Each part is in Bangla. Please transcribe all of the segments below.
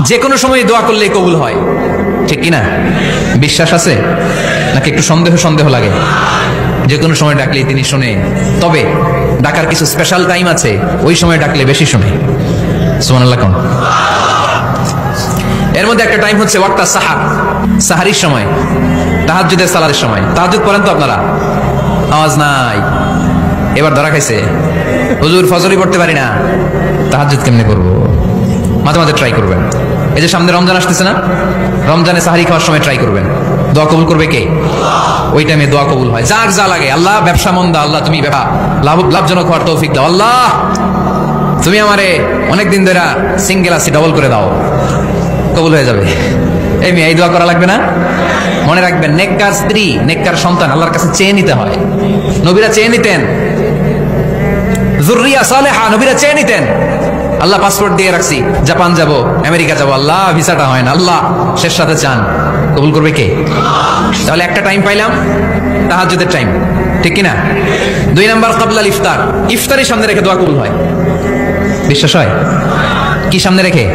যে কোনো সময় দোয়া করলে কবুল হয়, ঠিক কিনা? বিশ্বাস আছে নাকি একটু সন্দেহ সন্দেহ লাগে? যে কোনো সময় ডাকলে তিনি শোনেন, তবে ডাকার কিছু স্পেশাল টাইম আছে, ওই সময় ডাকলে বেশি শোনে। সুবহানাল্লাহ কোন? এর মধ্যে একটা টাইম হচ্ছে ওয়াক্তা সাহার, সাহারির সময়, তাহাজ্জুদের সালাতের সময়। তাহাজ্জুদ পড়েন তো আপনারা? আওয়াজ নাই, এবার ধরা খাইছে। হুজুর ফজরই পড়তে পারি না, তাহাজ্জুদ কেমনে করবো? মাঝে মাঝে ট্রাই করবেন। এই যে সামনে রমজান আসতেছে না, রমজানে সাহারি খাওয়ার সময় ট্রাই করবেন। দোয়া কবুল করবে কে? ওই টাইমে দোয়া কবুল হয়। যার যা লাগে, আল্লাহ ব্যবসা মন্দা, আল্লাহ তুমি লাভজনক হওয়ার তৌফিক দাও, আল্লাহ তুমি আমারে অনেকদিন ধরে সিঙ্গেল আছি, ডবল করে দাও, কবুল হয়ে যাবে। এই মেয়ে, এই দোয়া করা লাগবে না? মনে রাখবেন, নেককার স্ত্রী, নেককার সন্তান আল্লাহর কাছে চেয়ে নিতে হয়। নবীরা চেয়ে নিতেন, যুররিয়া সালেহা নবীরা চেয়ে নিতেন। আল্লাহ পাসপোর্ট দিয়ে রাখছি, জাপান যাব, আমেরিকা যাব, আল্লাহ ভিসাটা হয় না, আল্লাহ শেষ সাথে চান, কবুল করবে কে? তাহলে একটা টাইম পাইলাম, তাহাজ্জুদের টাইম, ঠিক কিনা? 2 নাম্বার ক্বাবলাল ইফতার, ইফতারের সামনে রেখে দোয়া কবুল হয়। বিশ্বাস হয়? কি সামনে রেখে?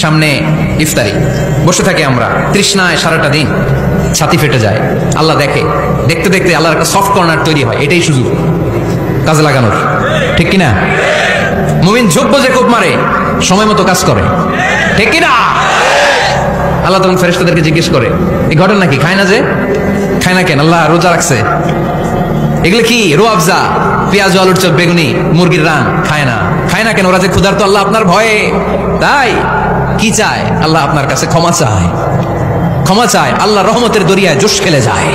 সামনে ইফতারি, বসে থাকি আমরা তৃষ্ণায় সারাটা দিন, ছাতি ফেটে যায়, আল্লাহ দেখে, দেখতে দেখতে আল্লাহর একটা সফট কর্নার তৈরি হয়। এটাই সুযোগ কাজে লাগানোর, ঠিক কিনা? মুমিন যোগ্য যে কোপ মারে, সময় মতো কাজ করে, ঠিক কিনা? আল্লাহ তখন ফেরেশতাদেরকে জিজ্ঞেস করে, এই ঘটনা কি? খায় না যে, খায় না কেন? আল্লাহ রোজা রাখছে, এগুলো কি? রোয়াবজা, পেঁয়াজ, আলুর চপ, বেগুনি, মুরগির রান, খায় না। খায় না কেন? ওরা যে ক্ষুধার্ত, আল্লাহ আপনার ভয়ে, তাই কি চায়? আল্লাহ আপনার কাছে ক্ষমা চায়, ক্ষমা চায়, আল্লাহ রহমতের দরিয়ায় জোশ খেলে যায়।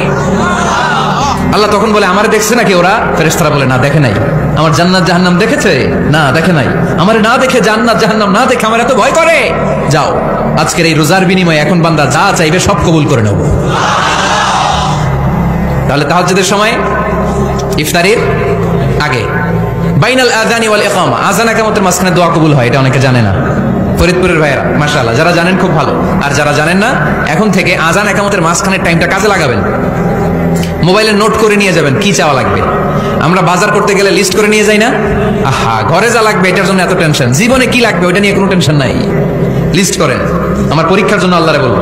আল্লাহ তখন বলে, আমারে দেখছে নাকি ওরা? ফেরেশতারা বলে, না দেখে নাই। আমার জান্নাত জাহান্নাম দেখেছে? না দেখে নাই। আমারে না দেখে, জান্নাত জাহান্নাম না দেখে আমার এত ভয় করে? যাও, আজকের এই রোজার বিনিময়ে এখন বান্দা যা চাইবে সব কবুল করে নেব। তাহলে তাহাজ্জুদের সময়, ইফতারির আগে, বাইনাল আযানি ওয়াল ইকামা, আযান ইকামতের মাঝখানে দোয়া কবুল হয়। এটা অনেকে জানে না। ফরিদপুরের ভাইয়েরা মাশাআল্লাহ, যারা জানেন খুব ভালো, আর যারা জানেন না, এখন থেকে আযান ইকামতের মাঝখানের টাইমটা কাজে লাগাবেন। মোবাইলে নোট করে নিয়ে যাবেন কি চাওয়া লাগবে। আমরা বাজার করতে গেলে লিস্ট করে নিয়ে যাই না? আহা, ঘরে যা লাগবে এটার জন্য এত টেনশন, জীবনে কি লাগবে ওটা নিয়ে কোনো টেনশন নাই। লিস্ট করেন। আমার পরীক্ষার জন্য আল্লাহরে বলবো,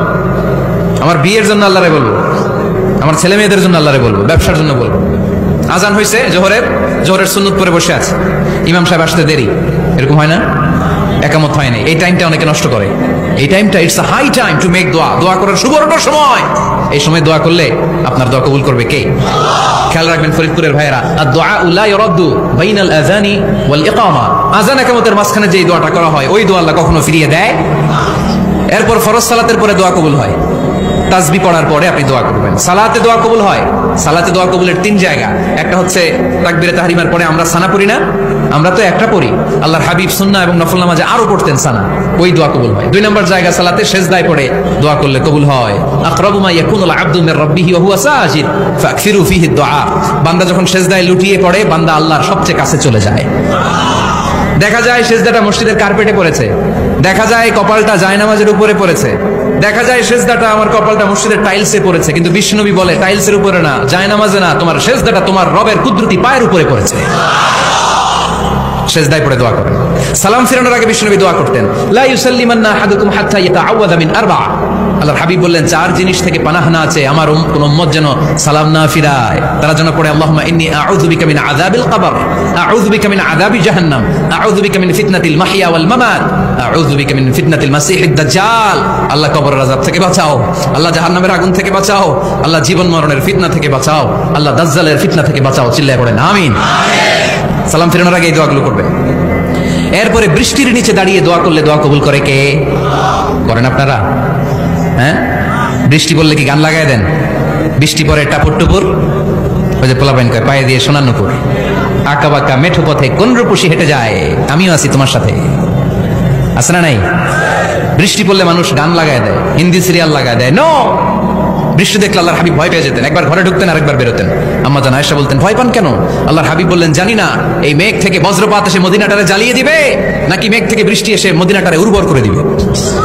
আমার বিয়ের জন্য আল্লাহরে বলবো, আমার ছেলে মেয়েদের জন্য আল্লাহরে বলবো, ব্যবসার জন্য বলবো। আজান হয়েছে জোহরের সুন্নত পরে বসে আছে, ইমাম সাহেব আসতে দেরি, এরকম হয় না? একামত হয় না, এই টাইমটা অনেকে নষ্ট করে। এই টাইমটা it's a high time to make দোয়া, দোয়া করার সুবর্ণ সময়। এই সময় দোয়া করলে আপনার দোয়া কবুল করবে কে? খেয়াল রাখবেন ফরিদপুরের ভাইয়েরা, আদ-দুআ লা ইউরাদ্দু বাইনাল আযানি ওয়াল ইকামা, আযান ইকামতের মাঝখানে যেই দোয়াটা করা হয় ওই দোয়া আল্লাহ কখনো ফিরিয়ে দেয়। এরপর ফরজ সালাতের পরে দোয়া কবুল হয়, তাসবিহ পড়ার পরে আপনি দোয়া করবেন। সালাতে দোয়া কবুল হয়, সালাতে দোয়া কবুলের 3 জায়গা। একটা হচ্ছে তাকবীরে তাহরিমার পরে আমরা সানা পড়ি না, আমরা তো একটা পড়ি, আল্লাহর হাবিব সুন্নাহ এবং নফল নামাজে আরো পড়তেন সানা, ওই দোয়া কবুল হয়। 2 নম্বর জায়গা সালাতে সেজদায় পড়ে দোয়া করলে কবুল হয়। আকরাবু মা ইয়াকুনুল আবদু মির রাব্বিহি ওয়া হুয়া সাজিদ ফাকসিরু ফিহি দুআ, বান্দা যখন সেজদায় লুটিয়ে পড়ে বান্দা আল্লাহর সবচেয়ে কাছে চলে যায়। দেখা যায় সেজদাটা মসজিদের কার্পেটে পড়েছে, দেখা যায় কপালটা জায়নামাজের উপরে পড়েছে, দেখা যায় সেজদাটা আমার কপালটা মসজিদের টাইলসে পড়েছে, কিন্তু বিশ্বনবী বলে টাইলসের উপরে না, জায়নামাজে না, তোমার সেজদাটা তোমার রবের কুদরতি পায়ের উপরে পড়েছে। সেজদায় পড়ে দোয়া করেন। সালাম ফিরানোর আগে বিশ্বনবী দোয়া করতেন, লা ইউসাল্লিমান্না আহাদুকুম হাত্তা ইয়াতাআওয়াযা মিন আরবা। আল্লাহর হাবিব বললেন 4 জিনিস থেকে পানাহ না আছে আমার কোন উম্মত যেন সালাম না ফিরায়। তারা যেন পড়ে, আল্লাহুম্মা ইন্নী আউযু বিকা মিন আযাবিল কবর, আউযু বিকা মিন আযাবি জাহান্নাম, আউযু বিকা মিন ফিতনাতিল মাহইয়া ওয়াল মামাত, আউযু বিকা মিন ফিতনাতিল মাসিহিদ দাজ্জাল। আল্লাহ কবরের আযাব থেকে বাঁচাও, আল্লাহ জাহান্নামের আগুন থেকে বাঁচাও, আল্লাহ জীবন মরণের ফিতনা থেকে বাঁচাও, আল্লাহ দাজ্জালের ফিতনা থেকে বাঁচাও। চিল্লায়ে পড়েন আমিন। সালাম ফিরানোর আগে এই দোয়াগুলো করবেন। এরপরে বৃষ্টির নিচে দাঁড়িয়ে দোয়া করলে দোয়া কবুল করে কে? করেন আপনারা? হ্যাঁ, বৃষ্টি পড়লে কি গান লাগায় দেন? বৃষ্টি পরে টাপুর টুপুর, ওই যে পোলাপাইন কয় পায়ে দিয়ে সোনার নুপুর, আঁকা বাঁকা মেঠো পথে কোন রূপসী হেঁটে যায়, আমিও আছি তোমার সাথে, আছে না নাই? বৃষ্টি পড়লে মানুষ গান লাগায় দেয়, হিন্দি সিরিয়াল লাগায় দেয়। নো, বৃষ্টি দেখলে আল্লাহর হাবিব ভয় পেয়ে যেতেন, একবার ঘরে ঢুকতেন আরেকবার বেরোতেন। আম্মা জান আয়েশা বলতেন ভয় পান কেন? আল্লাহর হাবিব বললেন জানি না এই মেঘ থেকে বজ্রপাত এসে মদিনাটারে জ্বালিয়ে দিবে নাকি মেঘ থেকে বৃষ্টি এসে মদিনাটারে উর্বর করে দিবে,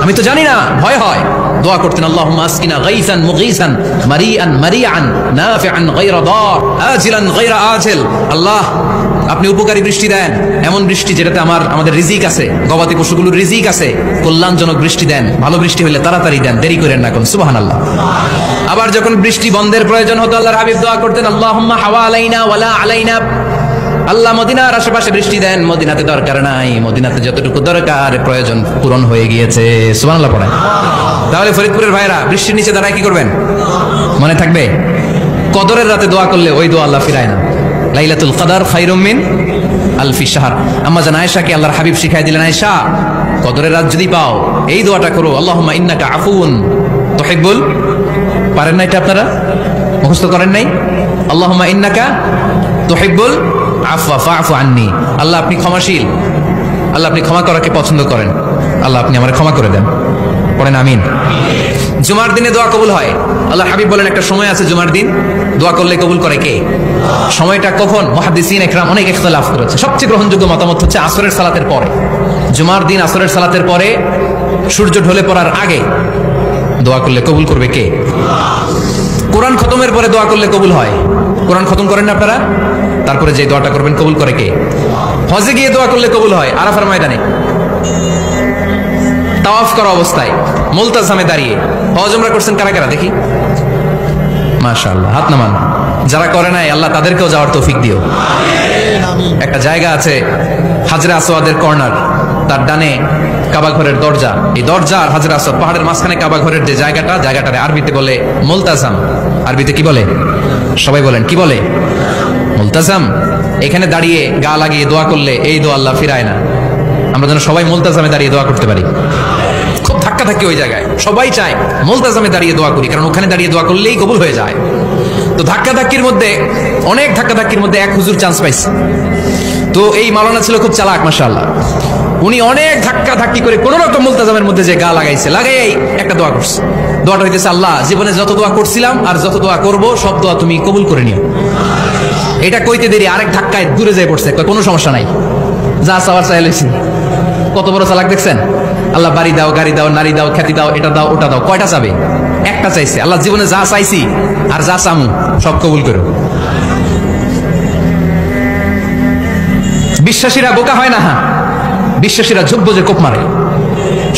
আমি তো জানি না, ভয় হয়। দোয়া করতেন আল্লাহুম্মা আসকিনা গাইসান মুগীসান মারিআন মারিআন নাফিআন গায়রা দার আজিলান গায়রা আজিল। আল্লাহ আপনি উপকারী বৃষ্টি দেন, এমন বৃষ্টি যেটাতে আমাদের রিজিক আছে, গবাদি পশুগুলোর রিজিক আছে, কল্যাণজনক বৃষ্টি দেন, ভালো বৃষ্টি হলে তাড়াতাড়ি দেন, দেরি করেন না কোন। সুবহানাল্লাহ। আবার যখন বৃষ্টি বন্ধের প্রয়োজন হতো আল্লাহর হাবিব দোয়া করতেন আল্লাহুম্মা হাওয়া আলাইনা ওয়ালা আলাইনা। আল্লাহ মদিনার আশেপাশে বৃষ্টি দেন, মদিনাতে দরকার নাই, মদিনাতে যতটুকু দরকার প্রয়োজন পূরণ হয়ে গিয়েছে। সুবহানাল্লাহ পড়েন। তাহলে ফরিদপুরের ভাইরা বৃষ্টির নিচে দাঁড়ায় কি করবেন মনে থাকবে? কদরের রাতে দোয়া করলে ওই দোয়া আল্লাহ ফিরায় না। লাইলাতুল কদর খায়রুম মিন আলফি শাহর। আম্মা জান আয়েশাকে আল্লাহর হাবিব শিখাই দিলেন, আয়েশা কদরের রাত যদি পাও এই দোয়াটা করো, আল্লাহুম্মা ইন্নাকা আফুউন তুহিব্বুল। পারেন না এটা আপনারা? মুখস্থ করেন নাই? আল্লাহুম্মা ইন্নাকা তুহিব্বুল আফওয়া ফা'ফু আন্নি। আল্লাহ আপনি ক্ষমাশীল, আল্লাহ আপনি ক্ষমা করাকে পছন্দ করেন, আল্লাহ আপনি আমারে ক্ষমা করে দেন। পড়েন আমিন। জুমার দিনে দোয়া কবুল হয়। আল্লাহ হাবিব বলেন একটা সময় আছে জুমার দিন দোয়া করলে কবুল করে কে? সময়টা কখন? মুহাদ্দিসিন ইকরাম অনেক ইখতিলাফ করেছে। সবচেয়ে গ্রহণযোগ্য মতামত হচ্ছে আসরের সালাতের পরে। জুমার দিন আসরের সালাতের পরে সূর্য ঢলে পড়ার আগে দোয়া করলে কবুল করবে কে? কোরআন খতমের পরে দোয়া করলে কবুল হয়। কোরআন খতম করেন না আপনারা? তারপরে যে দোয়াটা করবেন কবুল করে কে? হজে গিয়ে দোয়া করলে কবুল হয় আরাফার ময়দানে, তাওয়াফ করা অবস্থায়, মুলতাজামে দাঁড়িয়ে। হজ উমরা করছেন কারা কারা দেখি? মাশাআল্লাহ, হাত নামান। যারা করে নাই আল্লাহ তাদেরকেও যাওয়ার তৌফিক দিও। একটা জায়গা আছে হাজরে আসওয়াদের কর্নার, তার ডানে কাবা ঘরের দরজা, এই দরজা আর হাজরে আসওয়াদ পাহাড়ের মাঝখানে কাবা ঘরের যে জায়গাটারে আরবিতে বলে মুলতাজাম। আরবিতে কি বলে? সবাই বলেন কি বলে? মুলতাজাম। এখানে দাঁড়িয়ে গা লাগিয়ে দোয়া করলে এই দোয়া আল্লাহ ফিরায় না। আমরা যেন সবাই মুলতাজামে দাঁড়িয়ে দোয়া করতে পারি। খুব ধাক্কা ধাক্কি ওই জায়গায়, সবাই চায় মুলতাজামে দাঁড়িয়ে দোয়া করি, কারণ ওখানে দাঁড়িয়ে দোয়া করলেই কবুল হয়ে যায়। তো ধাক্কা ধাক্কির মধ্যে, অনেক ধাক্কা ধাক্কির মধ্যে এক হুজুর চান্স পাইছে। তো এই মাওলানা ছিল খুব চালাক মাশাআল্লাহ। উনি অনেক ধাক্কা ধাক্কি করে কোন রকম মুলতাজামের মধ্যে যে গা লাগাইছে, লাগাই একটা দোয়া করছে। দোয়াটা হইতেছে আল্লাহ জীবনে যত দোয়া করছিলাম আর যত দোয়া করব সব দোয়া তুমি কবুল করে নিও। এটা কইতে দেরি আরেক ধাক্কায় দূরে যেয়ে পড়ছে, কোনো সমস্যা নাই, যা চাওয়ার চাই লইছি। কত বড় চালাক দেখছেন? আল্লাহ বাড়ি দাও, গাড়ি দাও, নারী দাও, খ্যাতি দাও, এটা দাও, ওটা দাও, কয়টা চাবে? একটা চাইছে। আল্লাহ জীবনে যা চাইছি আর যা চামু সব কবুল করো। বিশ্বাসীরা বোকা হয় না, বিশ্বাসীরা ঝুঁকবো যে কোপ মারে,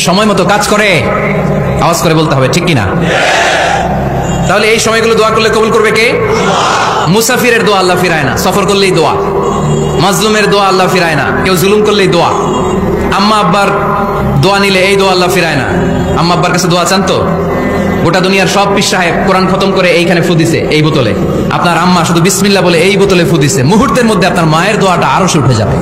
সময় মতো কাজ করে। আওয়াজ করে বলতে হবে ঠিক কিনা? তাহলে এই সময়গুলো দোয়া করলে কবুল করবে কে? মুসাফিরের দোয়া আল্লাহ ফিরায় না, সফর করলেই দোয়া। মাজলুমের দোয়া আল্লাহ ফিরায় না, কেউ জুলুম করলেই দোয়া। আম্মা আব্বার দোয়া নিলে এই দোয়া আল্লাহ ফিরায় না। আম্মা আব্বার কাছে দোয়া চান তো? গোটা দুনিয়ার সব পীর সাহেব কোরআন খতম করে এইখানে ফু দিছে এই বোতলে, আপনার আম্মা শুধু বিসমিল্লাহ বলে এই বোতলে ফু দিছে, মুহূর্তের মধ্যে আপনার মায়ের দোয়াটা আরো উঠে যাবে।